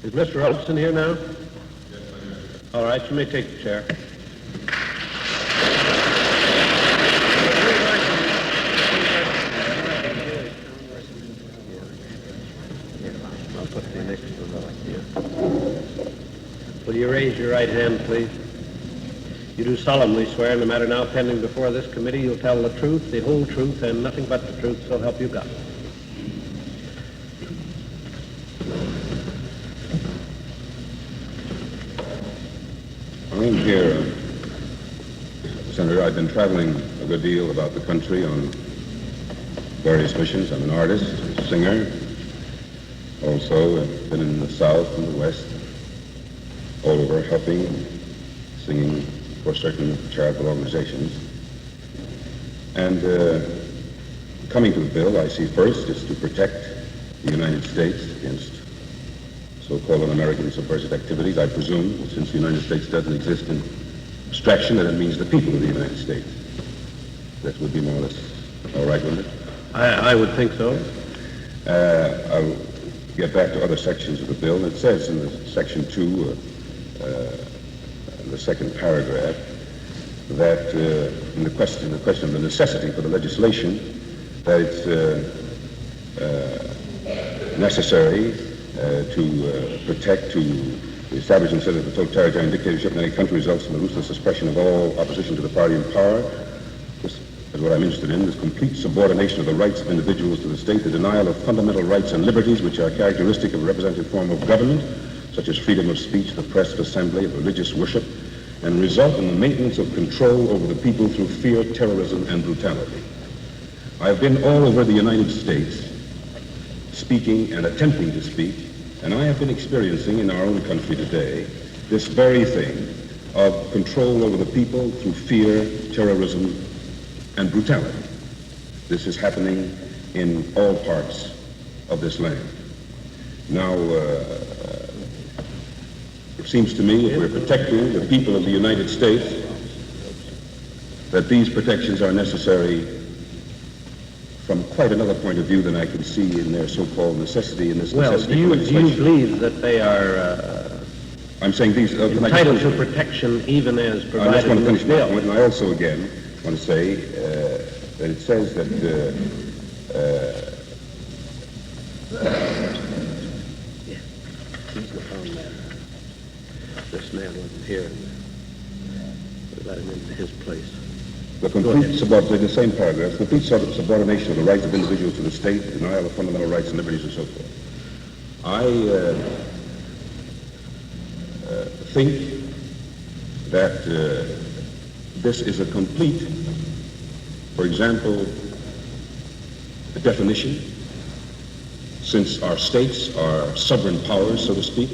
Is Mr. Robeson here now? All right, you may take the chair. I'll put the next one up here. Will you raise your right hand, please? You do solemnly swear in the matter now pending before this committee you'll tell the truth, the whole truth, and nothing but the truth, so help you God. I'm here, Senator. I've been traveling a good deal about the country on various missions. I'm an artist, a singer. Also, I've been in the South and the West, all over, helping, singing for certain charitable organizations. And coming to the bill, I see first is to protect the United States against so-called un-American subversive activities. I presume, since the United States doesn't exist in abstraction, that it means the people of the United States. That would be more or less all right, wouldn't it? I would think so. I'll get back to other sections of the bill. It says in Section 2, the second paragraph, that in the question of the necessity for the legislation, that it's necessary to protect, to establish and set up a totalitarian dictatorship in any country results from the ruthless suppression of all opposition to the party in power. This is what I'm interested in, this complete subordination of the rights of individuals to the state, the denial of fundamental rights and liberties which are characteristic of a representative form of government, such as freedom of speech, the press, of assembly, of religious worship, and result in the maintenance of control over the people through fear, terrorism, and brutality. I've been all over the United States speaking and attempting to speak, and I have been experiencing in our own country today this very thing of control over the people through fear, terrorism, and brutality. This is happening in all parts of this land. Now, it seems to me if we're protecting the people of the United States, that these protections are necessary from quite another point of view than I can see in their so-called necessity in this necessity for legislation. Do you believe that they are I'm saying these entitled to protection even as provided I just want to in finish this my bill? point, and I also again want to say that it says that He's the phone man. This man wasn't here. We let him into his place. the complete subordination, the same paragraph, complete subordination of the rights of individuals to the state, denial of fundamental rights and liberties and so forth. I think that this is a complete, for example, definition, since our states are sovereign powers, so to speak,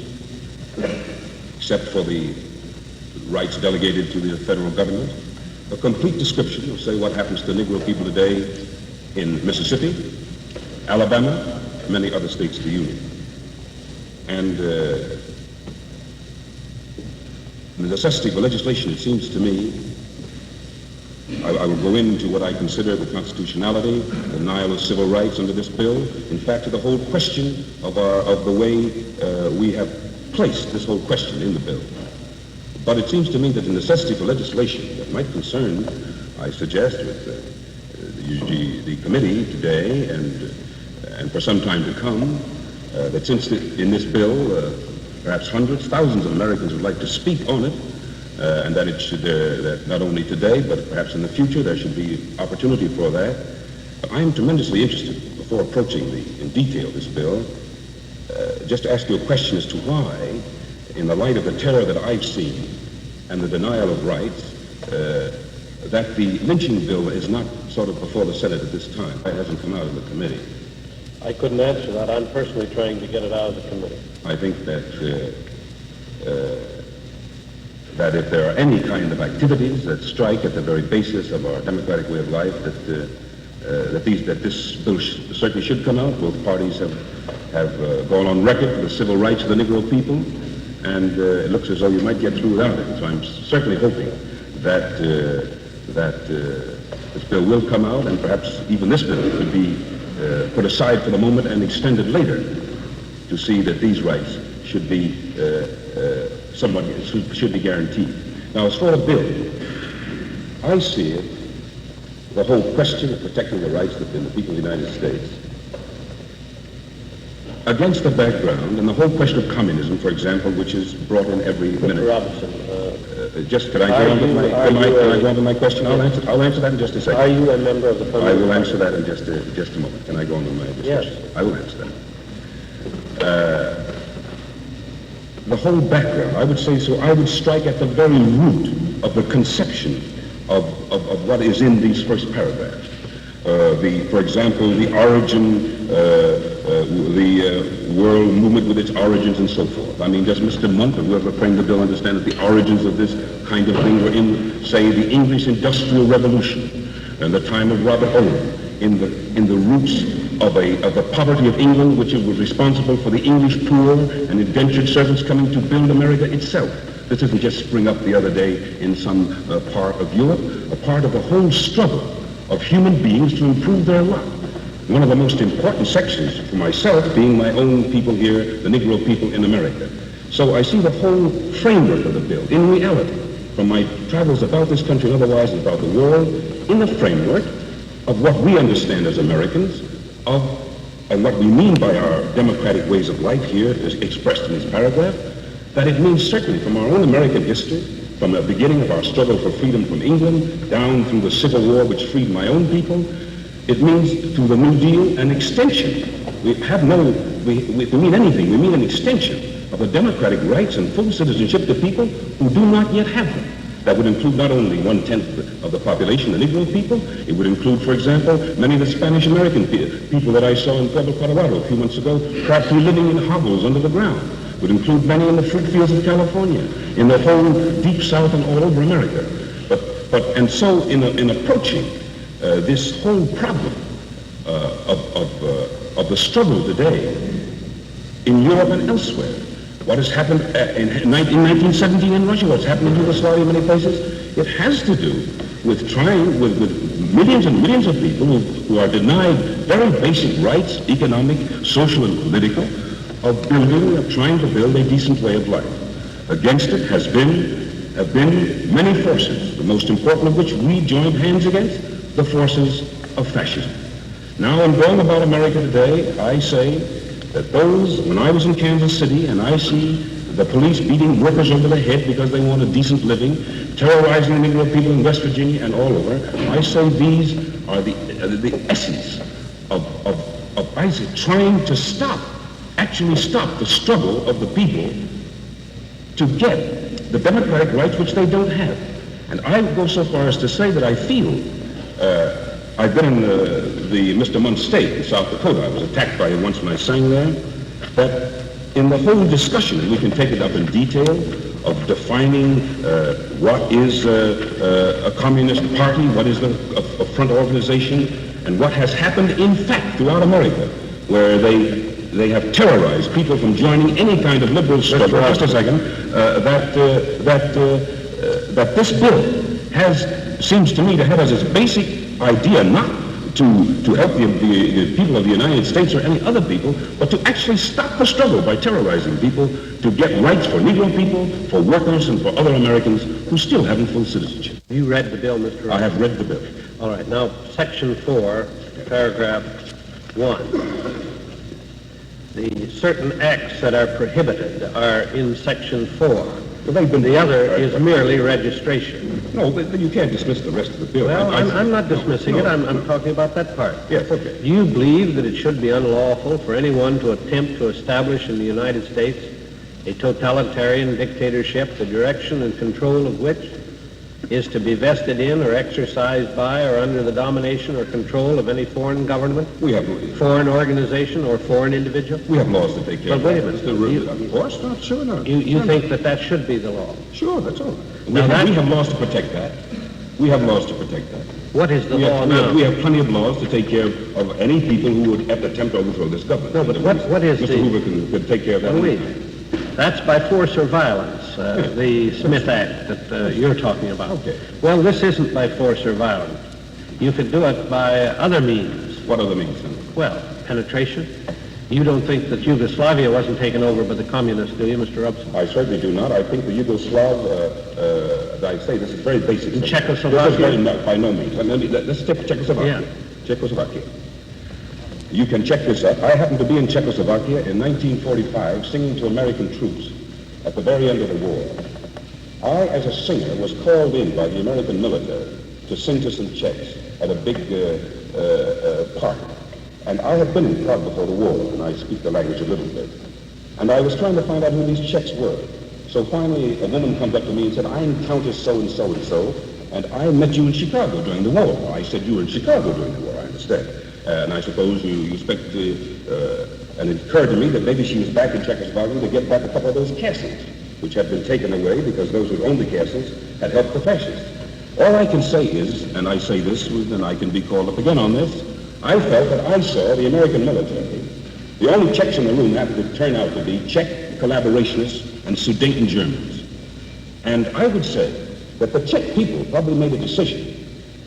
except for the rights delegated to the federal government, a complete description of, say, what happens to Negro people today in Mississippi, Alabama, many other states of the Union. And the necessity for legislation, it seems to me, I will go into what I consider the constitutionality, the denial of civil rights under this bill, in fact, to the whole question of the way we have placed this whole question in the bill. But it seems to me that the necessity for legislation that might concern, I suggest, with the committee today and for some time to come, that since in this bill, perhaps hundreds, thousands of Americans would like to speak on it, and that it should, that not only today, but perhaps in the future, there should be opportunity for that. But I am tremendously interested, before approaching in detail this bill, just to ask you a question as to why, in the light of the terror that I've seen and the denial of rights, that the lynching bill is not sort of before the Senate at this time. It hasn't come out of the committee. I couldn't answer that. I'm personally trying to get it out of the committee. I think that that if there are any kind of activities that strike at the very basis of our democratic way of life, that this bill certainly should come out. Both parties have gone on record for the civil rights of the Negro people, and it looks as though you might get through without it. So I'm certainly hoping that this bill will come out, and perhaps even this bill could be put aside for the moment and extended later to see that these rights should be should be guaranteed. Now, as for the bill, I see it, the whole question of protecting the rights of the people of the United States, against the background, and the whole question of communism, for example, which is brought in every minute. Mr. Robeson, just could I go on with my question? Yes. I'll answer that in just a second. are you a member of the I will answer that in just a moment. Can I go on with my discussion? Yes. I will answer that. The whole background, I would say so, I would strike at the very root of the conception of what is in these first paragraphs. For example, the origin, the world movement with its origins and so forth. I mean, does Mr. Munt or whoever framed the bill understand that the origins of this kind of thing were in, say, the English Industrial Revolution and the time of Robert Owen, in the roots of the poverty of England, which was responsible for the English poor and indentured servants coming to build America itself. This doesn't just spring up the other day in some part of Europe, a part of the whole struggle of human beings to improve their lot. One of the most important sections for myself being my own people here, the Negro people in America. So I see the whole framework of the bill, in reality, from my travels about this country and otherwise about the world, in the framework of what we understand as Americans, and what we mean by our democratic ways of life here, is expressed in this paragraph, that it means certainly from our own American history, from the beginning of our struggle for freedom from England, down through the Civil War, which freed my own people, it means through the New Deal an extension. We mean anything, we mean an extension of the democratic rights and full citizenship to people who do not yet have them. That would include not only 1/10 of the population, the Negro people, it would include, for example, many of the Spanish-American people that I saw in Pueblo, Colorado a few months ago, practically living in hovels under the ground. It would include many in the fruit fields of California, in the whole deep South and all over America. And so in approaching this whole problem of the struggle today in Europe and elsewhere, what has happened in 1917 in Russia, what's happened in Yugoslavia in many places, it has to do with trying, with millions and millions of people who are denied very basic rights, economic, social, and political, of trying to build a decent way of life. Against it have been many forces, the most important of which we joined hands against, the forces of fascism. Now, in going about America today, I say that when I was in Kansas City and I see the police beating workers over the head because they want a decent living, terrorizing the Negro people in West Virginia and all over, I say these are the essence of trying to actually stop the struggle of the people to get the democratic rights which they don't have. And I would go so far as to say that I feel, I've been in the Mr. Munt's state in South Dakota. I was attacked by him once when I sang there. That in the whole discussion, and we can take it up in detail, of defining what is a communist party, what is a front organization, and what has happened in fact throughout America, where they have terrorized people from joining any kind of liberal struggle. Just a second. That this bill seems to me to have as its basic idea not to help the people of the United States or any other people, but to actually stop the struggle by terrorizing people to get rights for Negro people, for workers, and for other Americans who still haven't full citizenship. You read the bill, Mr. Robeson? I have read the bill. All right. Now, Section 4, Paragraph 1. The certain acts that are prohibited are in Section 4. Well, the other is merely registration. No, but you can't dismiss the rest of the bill. Well, I'm not dismissing it. I'm talking about that part. Yes, okay. Do you believe that it should be unlawful for anyone to attempt to establish in the United States a totalitarian dictatorship, the direction and control of which is to be vested in or exercised by or under the domination or control of any foreign government, foreign organization, or foreign individual? We have laws to take care of that. But wait a minute. Of course not. Sure not. You think that should be the law? Sure, that's all. We Now have laws to protect that. We have laws to protect that. What is the law now? We have plenty of laws to take care of any people who would attempt to overthrow this government. No, but what is Mr. Hoover can take care of that. Wait. That's by force or violence, the Smith Act that you're talking about. Okay. Well, this isn't by force or violence. You could do it by other means. What other means, then? Well, penetration. You don't think that Yugoslavia wasn't taken over by the communists, do you, Mr. Robeson? I certainly do not. I think the Yugoslav, as I say, this is very basic. In Czechoslovakia? This is very, by no means. Let's take Czechoslovakia. Yeah. Czechoslovakia. You can check this up. I happened to be in Czechoslovakia in 1945 singing to American troops at the very end of the war. I, as a singer, was called in by the American military to sing to some Czechs at a big party. And I had been in Prague before the war, and I speak the language a little bit. And I was trying to find out who these Czechs were. So finally, a woman comes up to me and said, I'm Countess so-and-so and so, and I met you in Chicago during the war. I said, you were in Chicago during the war, I understand. And I suppose you expect and it occurred to me that maybe she was back in Czechoslovakia to get back a couple of those castles, which had been taken away because those who owned the castles had helped the fascists. All I can say is, and I say this, and I can be called up again on this, I felt that I saw the American military. The only Czechs in the room happened to turn out to be Czech collaborationists and Sudeten Germans. And I would say that the Czech people probably made a decision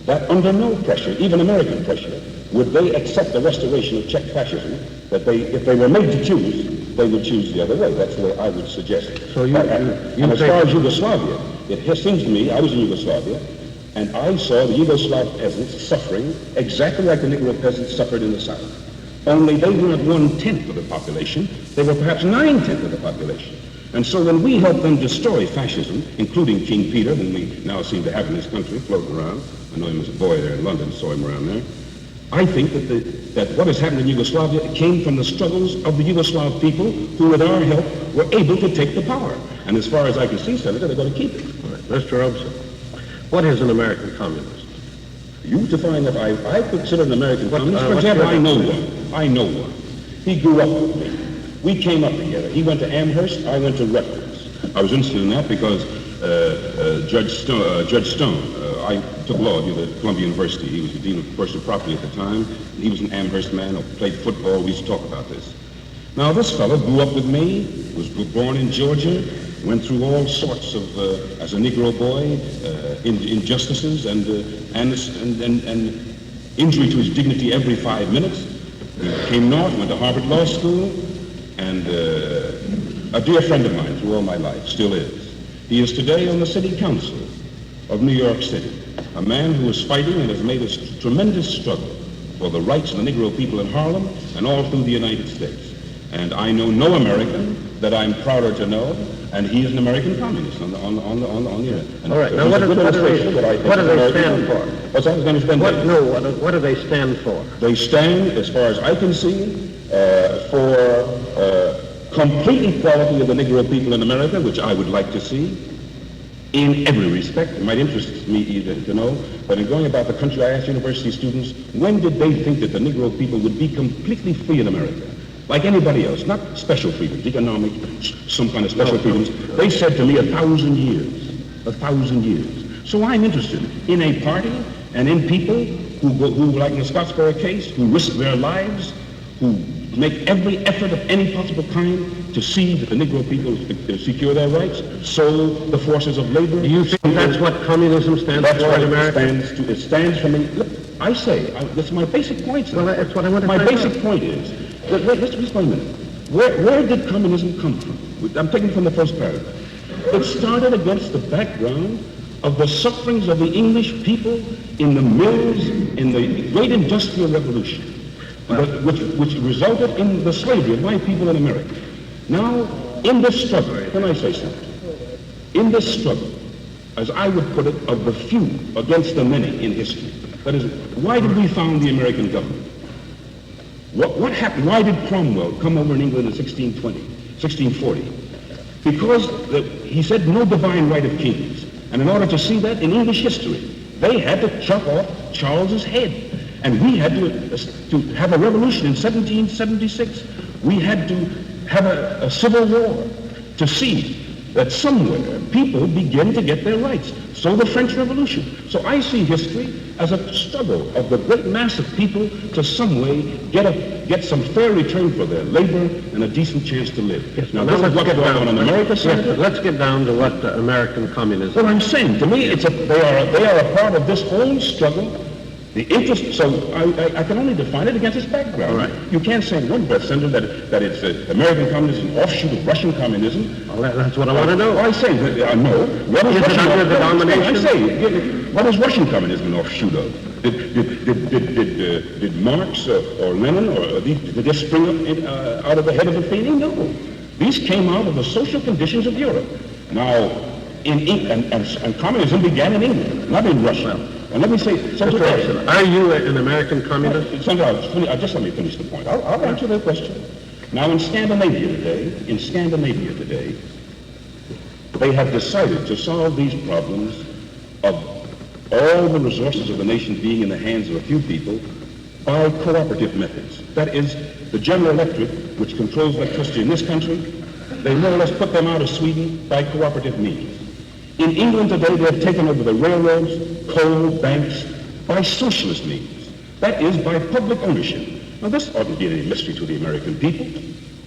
that under no pressure, even American pressure, would they accept the restoration of Czech fascism, that if they were made to choose, they would choose the other way. That's the way I would suggest it. So and as far as Yugoslavia, it seems to me, I was in Yugoslavia, and I saw the Yugoslav peasants suffering exactly like the Negro peasants suffered in the South. Only they weren't 1/10 of the population. They were perhaps 9/10 of the population. And so when we helped them destroy fascism, including King Peter, whom we now seem to have in this country floating around, I know him as a boy there in London, saw him around there, I think that what has happened in Yugoslavia came from the struggles of the Yugoslav people who, with our help, were able to take the power. And as far as I can see, Senator, they're going to keep it. All right. Mr. Robeson, what is an American communist? You define that I consider an American communist. For example, I know one. He grew up with me. We came up together. He went to Amherst, I went to Rutgers. I was interested in that because Judge Stone, I took law at Columbia University. He was the dean of personal property at the time. He was an Amherst man who played football. We used to talk about this. Now, this fellow grew up with me, was born in Georgia, went through all sorts of, as a Negro boy, injustices and injury to his dignity every 5 minutes. He came north, went to Harvard Law School, and a dear friend of mine through all my life, still is. He is today on the city council of New York City, a man who is fighting and has made a tremendous struggle for the rights of the Negro people in Harlem and all through the United States. And I know no American that I'm prouder to know, and he is an American communist on the end. All right. Now, what do they stand for? What's that? His name is Ben Davis. What do they stand for? They stand, as far as I can see, for complete equality of the Negro people in America, which I would like to see in every respect. It might interest me either to know, but in going about the country, I asked university students, when did they think that the Negro people would be completely free in America? Like anybody else, not special freedoms, economic, some kind of special freedoms. They said to me 1,000 years, 1,000 years. So I'm interested in a party and in people who like in the Scottsboro case, who risk their lives, who make every effort of any possible kind to see that the Negro people secure their rights, so the forces of labor. Do you think that's what communism stands for in America? It stands for me. Look, I say, that's my basic point, sir. Well, that's what I want to My find basic out. point is, wait, let's just wait a minute. Where did communism come from? I'm taking from the first paragraph. It started against the background of the sufferings of the English people in the mills, in the great industrial revolution, which resulted in the slavery of white people in America. Now, in this struggle, can I say something? In this struggle, as I would put it, of the few against the many in history, that is, why did we found the American government? What happened? Why did Cromwell come over in England in 1640? Because he said no divine right of kings. And in order to see that in English history, they had to chop off Charles's head. And we had to have a revolution in 1776. We had to have a civil war to see that somewhere people begin to get their rights. So the French Revolution. So I see history as a struggle of the great mass of people to some way get some fair return for their labor and a decent chance to live. Yes, now this is what's going on in America, Senator. Yes, let's get down to what American communism. Well, I'm saying, to me, they are a part of this whole struggle The interest, so I can only define it against its background. All right. You can't say in one breath, Senator, that it's American communism, an offshoot of Russian communism. Well, that's what I want to know. I say, no. What is Is it Russian under the domination? I say, what is Russian communism an offshoot of? Did Marx or Lenin or did they spring up out of the head of a feeling? No. These came out of the social conditions of Europe. Now, and communism began in England, not in Russia. And let me say, Senator, are you an American communist? Senator, just let me finish the point. I'll answer that question. Now, in Scandinavia today, they have decided to solve these problems of all the resources of the nation being in the hands of a few people by cooperative methods. That is, the General Electric, which controls electricity in this country, they more or less put them out of Sweden by cooperative means. In England today, they have taken over the railroads, coal, banks, by socialist means. That is, by public ownership. Now, this oughtn't be any mystery to the American people.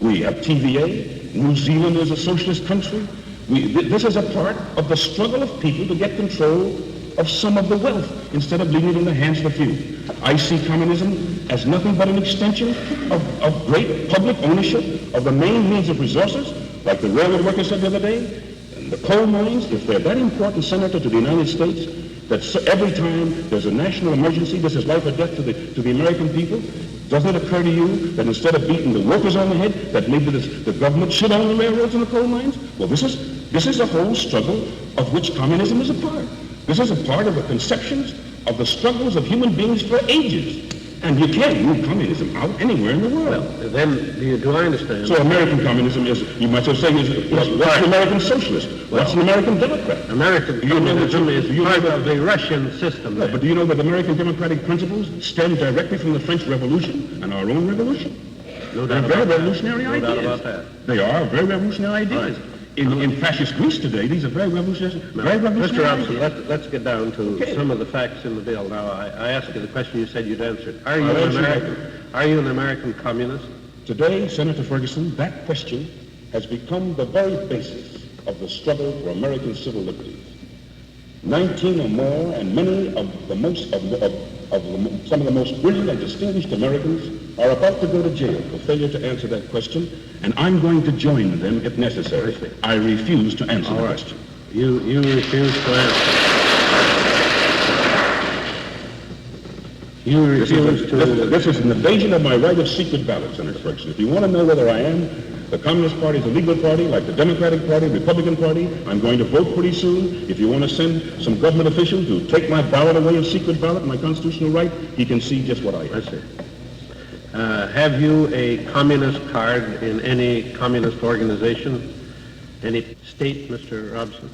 We have TVA. New Zealand is a socialist country. This is a part of the struggle of people to get control of some of the wealth instead of leaving it in the hands of the few. I see communism as nothing but an extension of great public ownership of the main means of resources, like the railroad workers said the other day. The coal mines, if they're that important, Senator, to the United States, that every time there's a national emergency, this is life or death to the American people, doesn't it occur to you that instead of beating the workers on the head, that maybe the government should own the railroads and the coal mines? Well, this is a whole struggle of which communism is a part. This is a part of the conceptions of the struggles of human beings for ages. And you can't move communism out anywhere in the world. Well, then, do I understand? So American communism is, you might as well say, what's an American socialist? What's an American Democrat? American communism is part of the Russian system. No, but do you know that American democratic principles stem directly from the French Revolution and our own revolution? No doubt They're very about that. revolutionary No ideas. doubt about that. They are very revolutionary ideas. Right. In fascist Greece today, these are very revolutionary Mr. Robeson, ideas. let's get down to some of the facts in the bill. Now, I asked you the question, you said you'd answer it. Are you an American communist? Today, Senator Ferguson, that question has become the very basis of the struggle for American civil liberties. 19 or more, and many of the most some of the most brilliant and distinguished Americans are about to go to jail for failure to answer that question, and I'm going to join them if necessary. I refuse to answer the question. You refuse to answer. You refuse to... This is an invasion of my right of secret ballot, Senator Ferguson. If you want to know whether I am the Communist Party is a legal party, like the Democratic Party, Republican Party, I'm going to vote pretty soon. If you want to send some government official to take my ballot away, a secret ballot, my constitutional right, he can see just what I am. I see. Have you a communist card in any communist organization, any state, Mr. Robeson?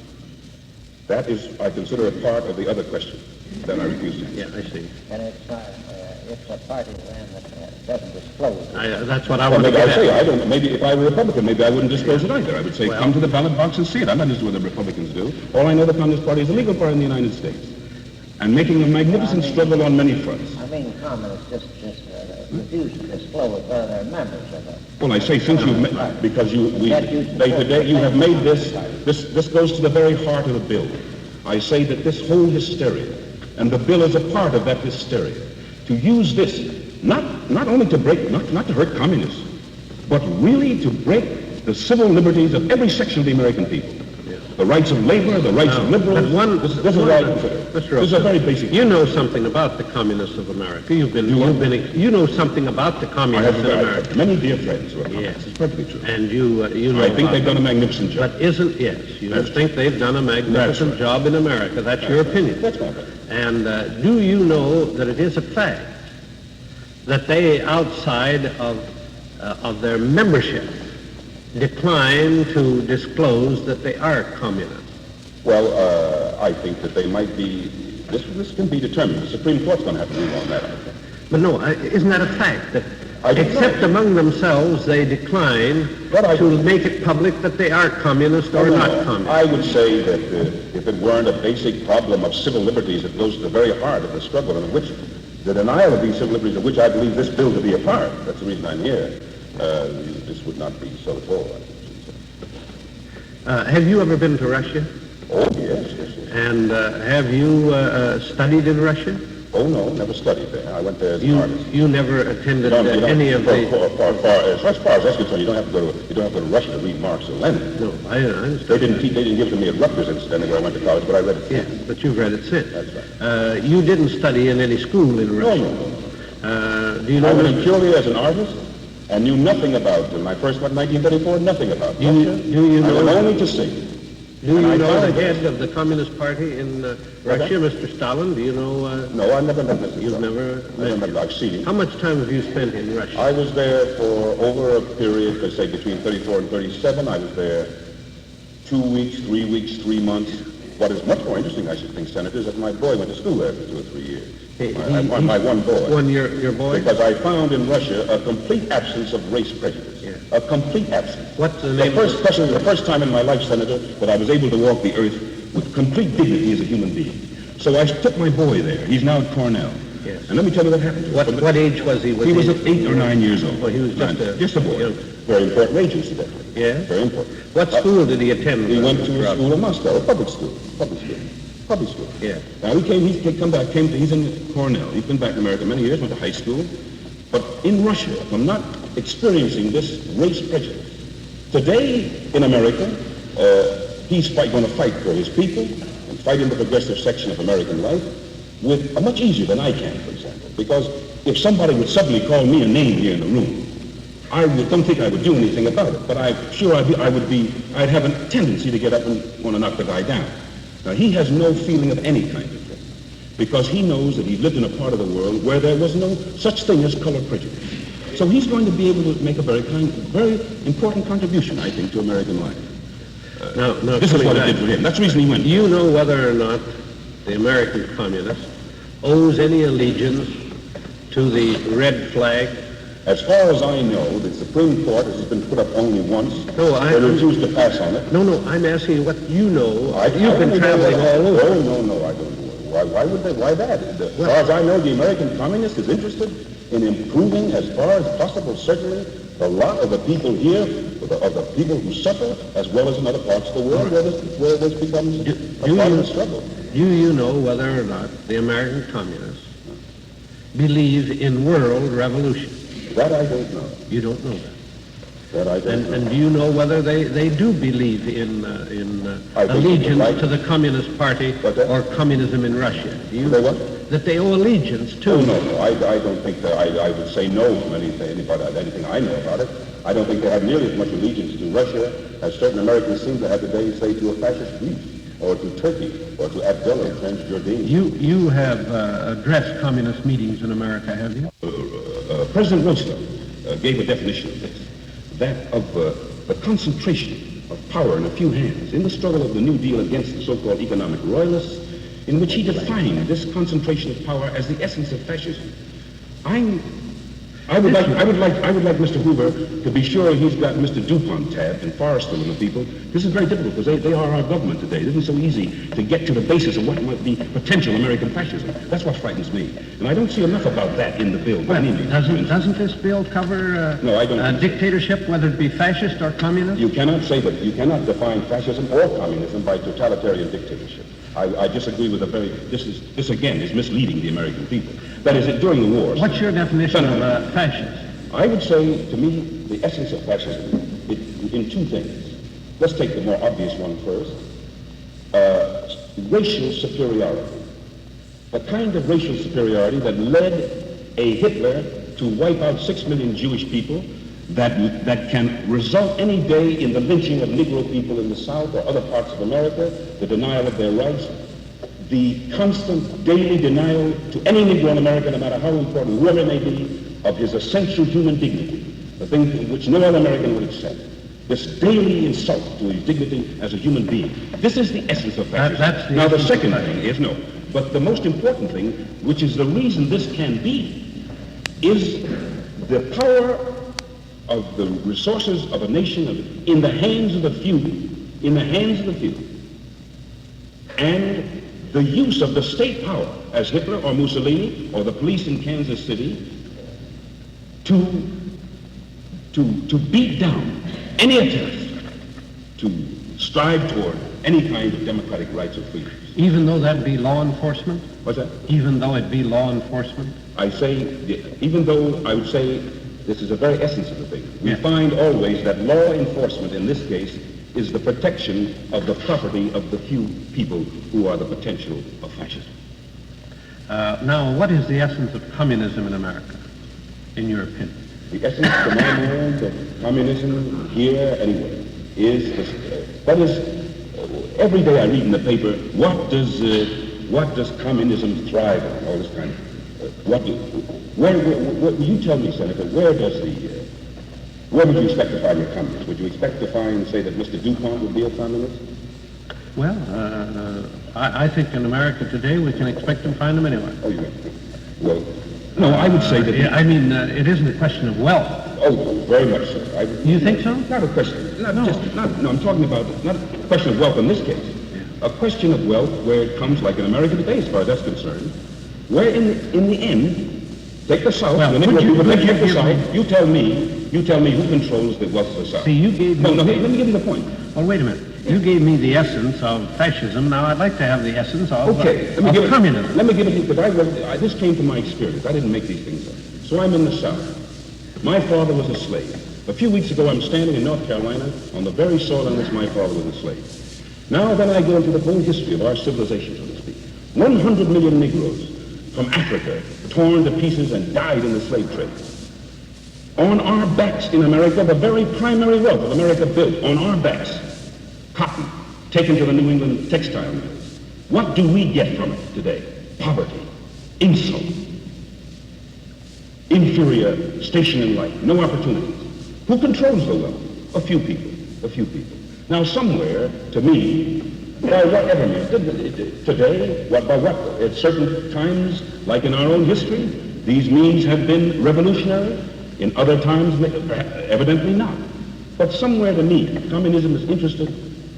That is, I consider, a part of the other question that I refuse to answer. Yeah, I see. And it's a party then that doesn't disclose it. That's what I Well, want to maybe get I say, at. I don't, maybe if I were a Republican, maybe I wouldn't disclose it either. I would say, Well, come to the ballot box and see it. I'm not interested in what the Republicans do. All I know, the Communist Party is a legal party in the United States, and making a magnificent struggle on many fronts. I mean, communists just refuse to disclose whether they're members of it. Well, I say since you've made, because today you have made this goes to the very heart of the bill. I say that this whole hysteria, and the bill is a part of that hysteria, to use this, not only to break, not to hurt communists, but really to break the civil liberties of every section of the American people. The rights of labor, the rights of liberals. This is what I consider. This is a very basic. You know something about the communists of America. You know something about the I communists of America. have many dear friends who are Yes. communists. It's perfectly true. And you know I think about they've done a them. magnificent job. But you think they've done a magnificent right. job in America. That's your opinion. That's my opinion. And do you know that it is a fact that they, outside of their membership, decline to disclose that they are communists? Well, I think that they might be, this can be determined. The Supreme Court's going to have to rule on that, I think. But no, isn't that a fact? That I don't except know. among themselves, they decline to make it public that they are communist or not communist? I would say that if it weren't a basic problem of civil liberties, it goes to the very heart of the struggle, and of which the denial of these civil liberties, of which I believe this bill to be a part, that's the reason I'm here, this would not be so at all. Have you ever been to Russia? Oh, yes. And have you studied in Russia? Oh, no, never studied there. I went there as an artist. You never attended You don't- any of the... as far as that's concerned, you don't have to go to Russia to read Marx or Lenin. No, I understand. They didn't give it to me at Rutgers, incidentally, where I went to college, but I read it. Yes, but you've read it since. That's right. You didn't study in any school in Russia. No. Do you know... I went purely as an artist and knew nothing about, when I first went in 1934, nothing about Russia. Do you know... I went only to sing. Do you know the head of the Communist Party in Russia, Mr. Stalin? Do you know... No, I've never met Mr. You've Stalin. never met him? I've seen him. How much time have you spent in Russia? I was there for over a period, let's say between 34 and 37. I was there 2 weeks, 3 weeks, 3 months. What is much more interesting, I should think, Senator, is that my boy went to school there for 2 or 3 years. My one boy. Your boy? Because I found in Russia a complete absence of race prejudice. Yeah. A complete absence. What's the name? The first time in my life, Senator, that I was able to walk the earth with complete dignity as a human being. So I took my boy there. He's now at Cornell. Yes. And let me tell you what happened to him. What age was he? He was 8 or 9 years old. Well, he was just a boy. young... Very important age, incidentally. Yeah? Very important. What school did he attend? He went to a school in Moscow, a public school. Yeah. Now he's in Cornell. He's been back in America many years, went to high school. But in Russia, from not experiencing this race prejudice, today in America, he's going to fight for his people and fight in the progressive section of American life with much easier than I can, for example. Because if somebody would suddenly call me a name here in the room, don't think I would do anything about it. But I'm sure I'd have a tendency to get up and want to knock the guy down. Now, he has no feeling of any kind of thing, because he knows that he lived in a part of the world where there was no such thing as color prejudice. So he's going to be able to make a very important contribution, I think, to American life. Now, this is what it did for him. That's the reason he went. Do you know whether or not the American communist owes any allegiance to the red flag? As far as I know, the Supreme Court has been put up only once. No, they refused to pass on it. No, I'm asking what you know. You've been traveling all over. Oh, no, I don't know. Why would they? Why that? As far as I know, the American communist is interested in improving, as far as possible, certainly, the lot of the people here, of the people who suffer, as well as in other parts of the world where this becomes a part of the struggle. Do you know whether or not the American communists believe in world revolution? That I don't know. You don't know that? That I don't know. And do you know whether they do believe in allegiance to the Communist Party or communism in Russia? Do you They what? That they owe allegiance to? Oh, no. I don't think that. I would say no from anything I know about it. I don't think they have nearly as much allegiance to Russia as certain Americans seem to have today, say, to a fascist Greece, or to Turkey, or to Abdullah in Transjordan. You have addressed communist meetings in America, have you? President Roosevelt gave a definition of this, that of the concentration of power in a few hands in the struggle of the New Deal against the so-called economic royalists, in which he defined this concentration of power as the essence of fascism. I would like Mr. Hoover to be sure he's got Mr. DuPont tabbed and Forrestal and the people. This is very difficult because they are our government today. It isn't so easy to get to the basis of what might be potential American fascism. That's what frightens me. And I don't see enough about that in the bill. Doesn't this bill cover no, I don't dictatorship, whether it be fascist or communist? You cannot say that. You cannot define fascism or communism by totalitarian dictatorship. I disagree with this again is misleading the American people. That is, during the war. What's your definition of fascist? I would say, to me, the essence of fascism in two things. Let's take the more obvious one first. Racial superiority. The kind of racial superiority that led a Hitler to wipe out 6 million Jewish people, that can result any day in the lynching of Negro people in the South or other parts of America, the denial of their rights, the constant daily denial to any Negro in America, no matter how important, whoever it may be, of his essential human dignity, the thing which no other American would accept. This daily insult to his dignity as a human being. This is the essence of fascism. Now the second thing is, but the most important thing, which is the reason this can be, is the power of the resources of a nation in the hands of the few, and the use of the state power, as Hitler or Mussolini or the police in Kansas City, to beat down any attempt to strive toward any kind of democratic rights or freedoms. Even though that be law enforcement? What's that? Even though it be law enforcement? I say, even though I would say this is the very essence of the thing, we Yes. find always that law enforcement in this case is the protection of the property of the few people who are the potential of fascism. Now, what is the essence of communism in America, in your opinion? The essence, to my mind, of communism here, anywhere, is what is, every day I read in the paper, what does communism thrive on, all this kind of, where you tell me, Senator, where would you expect to find your communist? Would you expect to find, say, that Mr. DuPont would be a communist? Well, I think in America today we can expect to find them anywhere. Oh, you know. Well, no, I would say that... it isn't a question of wealth. Oh, very much so. You think so? Not a question. No, I'm talking about not a question of wealth in this case. A question of wealth where it comes like in America today, as far as that's concerned, where in the end, take the South, Well, and take the South, you tell me who controls the wealth of the South. See, you gave me... No, let me give you the point. Well, wait a minute. You gave me the essence of fascism. Now I'd like to have the essence of, of communism. Let me give it to you, because this came from my experience. I didn't make these things up. So I'm in the South. My father was a slave. A few weeks ago, I'm standing in North Carolina on the very soil on which my father was a slave. Now then I go into the whole history of our civilization, so to speak. 100 million Negroes from Africa torn to pieces and died in the slave trade. On our backs in America, the very primary wealth of America built on our backs. Cotton, taken to the New England textile mills. What do we get from it today? Poverty, insult, inferior station in life, no opportunities. Who controls the wealth? A few people, a few people. Now somewhere, to me, by whatever means, today, by what? At certain times, like in our own history, these means have been revolutionary. In other times, evidently not. But somewhere to me, communism is interested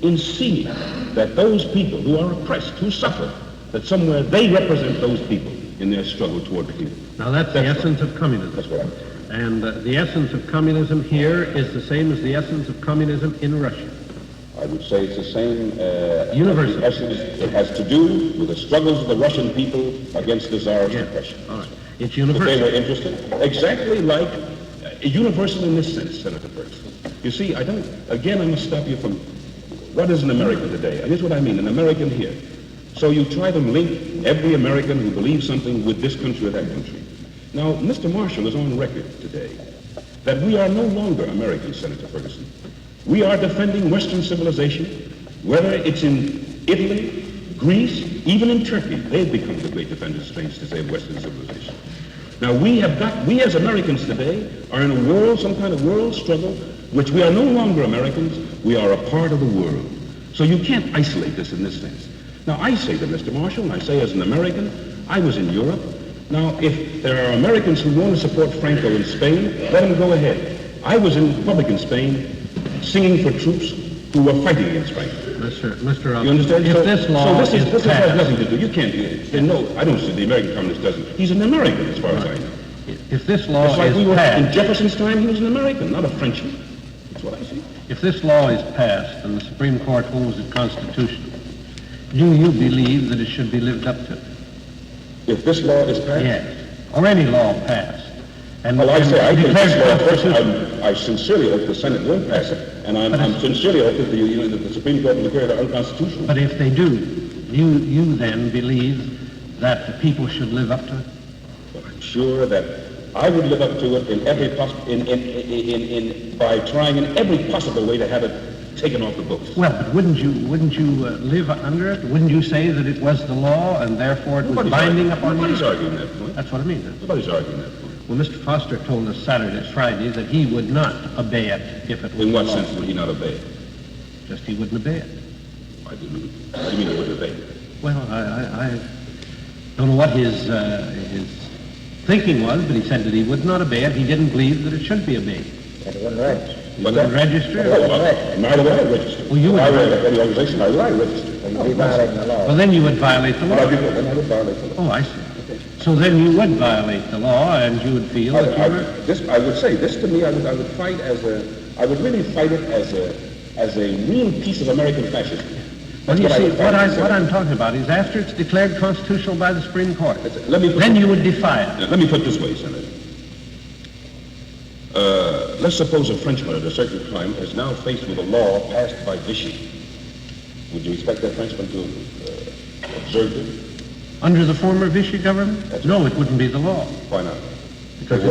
in seeing that those people who are oppressed, who suffer, that somewhere they represent those people in their struggle toward freedom. Now that's the essence of communism. That's what I'm saying. And the essence of communism here is the same as the essence of communism in Russia. I would say it's the same. Universal. It has to do with the struggles of the Russian people against the Tsar's oppression. All right. It's That universal. they were interested. Exactly like universal in this sense, Senator Ferguson. You see, I must stop you from what is an American today. Here's what I mean, an American here. So you try to link every American who believes something with this country or that country. Now, Mr. Marshall is on record today that we are no longer Americans, Senator Ferguson. We are defending Western civilization, whether it's in Italy, Greece, even in Turkey. They've become the great defenders, strange to say, of Western civilization. Now, we as Americans today are in a world, some kind of world struggle, which we are no longer Americans, we are a part of the world. So you can't isolate this in this sense. Now, I say to Mr. Marshall, and I say as an American, I was in Europe. Now, if there are Americans who want to support Franco in Spain, let them go ahead. I was in republican Spain singing for troops who were fighting against Franco. Mr. You understand? If this law this has passed, nothing to do. You can't do it. No, I don't see the American communist doesn't. He's an American as far as I know. if this law Just like is we were in passed, Jefferson's time, he was an American, not a Frenchman. That's what I see. if this law is passed and the Supreme Court holds it constitutional, do you believe that it should be lived up to? If this law is passed? Yes. Or any law passed. And Well, I say, I think declared this law, first, constitutional. I sincerely hope the Senate won't pass it, and I'm sincerely hope that the Supreme Court will declare it unconstitutional. But if they do, you then believe that the people should live up to it? Well, I'm sure that I would live up to it in every by trying in every possible way to have it taken off the books. Well, but wouldn't you live under it? Wouldn't you say that it was the law and therefore it was binding upon you? Nobody's arguing that point. That's what I mean. Nobody's arguing that point. Well, Mr. Foster told us Friday that he would not obey it if it was In what the law. sense would he not obey it? Just he wouldn't obey it. What do you mean he wouldn't obey it? Well, I don't know what his thinking was, but he said that he would not obey it. He didn't believe that it should be obeyed. That it wasn't registered. But Wouldn't register? Neither would I register. Well, you would- If I were any organization, neither would I register. So you'd be violating the law. Well, then you would violate the But I law. would violate the law. Oh, I see. So then you would violate the law, and you would feel that you were... I would say this to me. I would fight I would really fight it as a real piece of American fascism. Well, That's you what I see, would try to consider. what I'm talking about is after it's declared constitutional by the Supreme Court, Let me put then it- you would defy it. Now, let me put it this way, Senator. Let's suppose a Frenchman at a certain time is now faced with a law passed by Vichy. Would you expect that Frenchman to observe it? Under the former Vichy government? That's No, it wouldn't be the law. Why not? Because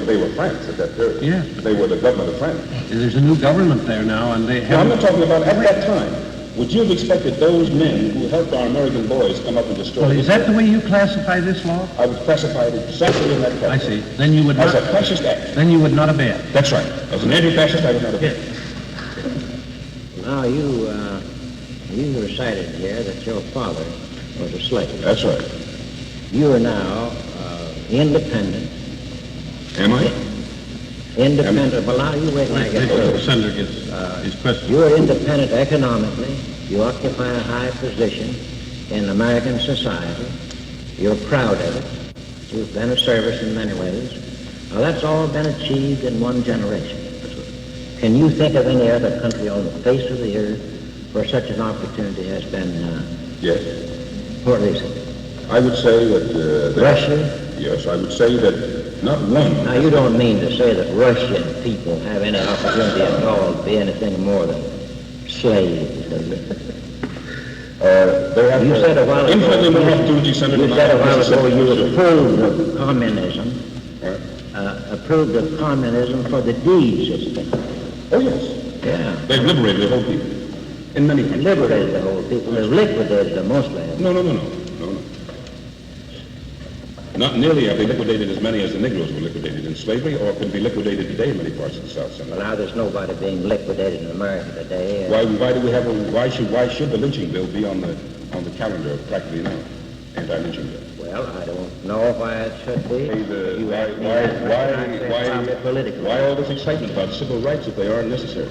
They were France at that period. Yes. They were the government of France. There's a new government there now, and they Now, I'm have... not talking about at that time. Would you have expected those men who helped our American boys come up and destroy Well, is that Israel? the way you classify this law? I would classify it exactly in that I category. see. Then you would As a not... fascist act. Then you would not obey it. That's right. As an anti-fascist, I would not obey it. Now, you recited here that your father was a slave. That's right. You are now independent. Am I? Independent. Well, now you wait till I get The through. senator gets his question. You are independent economically. You occupy a high position in American society. You're proud of it. You've been of service in many ways. Now, that's all been achieved in one generation. Can you think of any other country on the face of the earth where such an opportunity has been, Yes. what is it? I would say that... Russia? Yes, I would say that not one... Now, you don't mean to say that Russian people have any opportunity at all to be anything more than slaves, do you? They have You said a while ago... infinitely more opportunity, Senator. You than said a I while have ago you necessarily. approved of communism, Right. approved of communism for the deeds it's done. Oh, yes. Yeah. They've liberated the whole people. In many countries. Liberated the whole people. They've liquidated them mostly. No. Not nearly have they liquidated as many as the Negroes were liquidated in slavery, or could be liquidated today in many parts of the South, Well, Senator. now there's nobody being liquidated in America today. Why do we have why should the lynching bill be on the calendar practically now? Anti-lynching bill. Well, I don't know why it should be. Hey, You asked me that question, I said probably political. why all this excitement about civil rights if they aren't necessary?